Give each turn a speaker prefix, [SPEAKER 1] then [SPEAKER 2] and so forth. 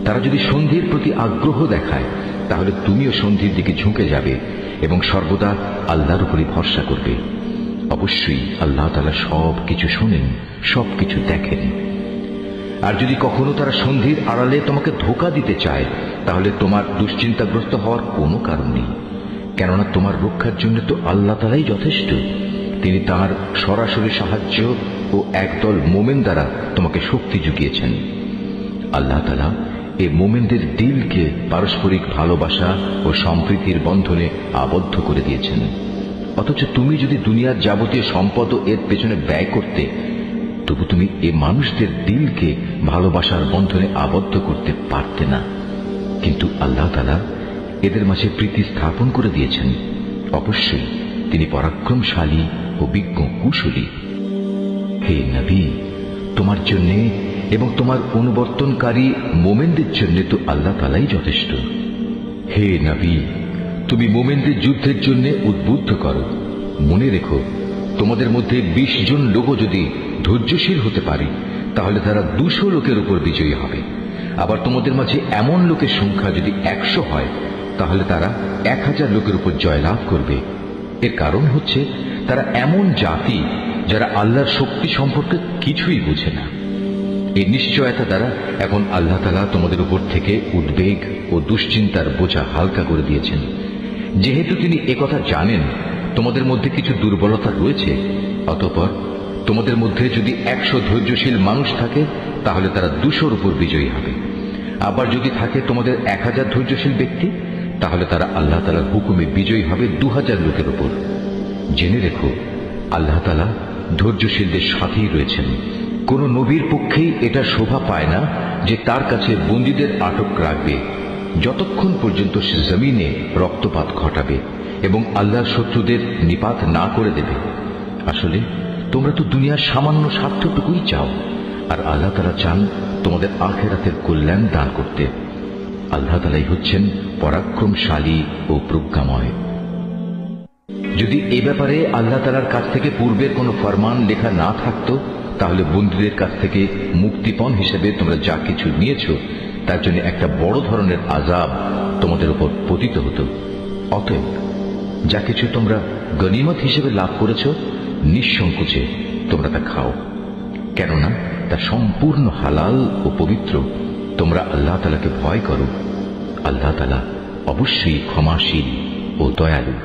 [SPEAKER 1] তারা যদি সন্ধির প্রতি আগ্রহ দেখায় তাহলে তুমিও সন্ধির দিকে ঝুঁকে যাবে এবং সর্বদা আল্লাহর উপরই ভরসা করবে। অবশ্যই আল্লাহ তাআলা সবকিছু শোনেন, সবকিছু দেখেন। আর যদি কখনো তারা সন্ধির আড়ালে তোমাকে ধোঁকা দিতে চায় তাহলে তোমার দুশ্চিন্তাগ্রস্ত হওয়ার কোনো কারণ নেই, কেননা তোমার রক্ষার জন্য তো আল্লাহ তাআলাই যথেষ্ট। তিনি তাঁর সরাসরি সাহায্য ও একদল মোমেন দ্বারা তোমাকে শক্তি জুগিয়েছেন। আল্লাহ তাআলা এই মোমেনদের দিলকে পারস্পরিক ভালোবাসা ও সম্প্রীতির বন্ধনে আবদ্ধ করে দিয়েছেন। অথচ তুমি যদি দুনিয়ার যাবতীয় সম্পদ এর পেছনে ব্যয় করতে, তবু তুমি এ মানুষদের দিলকে ভালোবাসার বন্ধনে আবদ্ধ করতে পারতে না। কিন্তু আল্লাহ তাআলা এদের মাঝে প্রীতি স্থাপন করে দিয়েছেন। অবশ্যই তিনি পরাক্রমশালী ও বিজ্ঞ কুশলী। হে নবী, তোমার জন্য এবং তোমার অনুবর্তনকারী মোমেনদের জন্য তো আল্লাহ তাআলাই যথেষ্ট। হে নবী, তুমি মোমেনদের যুদ্ধের জন্য উদ্বুদ্ধ করো। মনে রেখো, তোমাদের মধ্যে 20 জন লোকও যদি ধৈর্যশীল হতে পারে তাহলে তারা 200 লোকের উপর বিজয়ী হবে। আবার তোমাদের মাঝে এমন লোকের সংখ্যা যদি 100 হয় তাহলে তারা 1000 লোকের উপর জয়লাভ করবে। এর কারণ হচ্ছে তারা এমন জাতি যারা আল্লাহর শক্তি সম্পর্কে কিছুই বুঝে না। এই নিশ্চয়তা দ্বারা এখন আল্লাহ তাআলা তোমাদের উপর থেকে উদ্বেগ ও দুশ্চিন্তার বোঝা হালকা করে দিয়েছেন। যেহেতু তিনি একথা জানেন তোমাদের মধ্যে কিছু দুর্বলতা রয়েছে, অতঃপর তোমাদের মধ্যে যদি 100 ধৈর্যশীল মানুষ থাকে তাহলে তারা 200-র উপর বিজয়ী হবে। আবার যদি থাকে তোমাদের 1000 ধৈর্যশীল ব্যক্তি তাহলে তারা আল্লাহ তাআলার হুকুমে বিজয়ী হবে 2000 লোকের উপর। জেনে রেখো, আল্লাহ তাআলা ধৈর্যশীলদের সাথেই রয়েছেন। কোন নবীর পক্ষেই এটা শোভা পায় না যে তার কাছে বন্দীদের আটক রাখবে যতক্ষণ পর্যন্ত সে জমিনে রক্তপাত ঘটাবে এবং আল্লাহর শত্রুদের নিপাত না করে দেবে। আসলে তোমরা তো দুনিয়ার সামান্য স্বার্থটুকুই চাও, আর আল্লাহ তাআলা চান তোমাদের আখিরাতের কল্যাণ দান করতে। আল্লাহ তাআলাই হচ্ছেন পরাক্রমশালী ও প্রজ্ঞাময়। যদি এ ব্যাপারে আল্লাহ তাআলার কাছ থেকে পূর্বের কোনো ফরমান লেখা না থাকতো তাহলে বন্দীদের কাছ থেকে মুক্তিপণ হিসেবে তোমরা যা কিছু নিয়েছ তার জন্য একটা বড় ধরনের আযাব তোমাদের উপর পতিত হতো। অতএব যা কিছু তোমরা গনিমত হিসেবে লাভ করেছ নিঃসংকোচে তোমরা তা খাও, কেননা তা সম্পূর্ণ হালাল ও পবিত্র। তোমরা আল্লাহ তাআলাকে ভয় করো। আল্লাহ তাআলা অবশ্যই ক্ষমাশীল ও দয়ালু।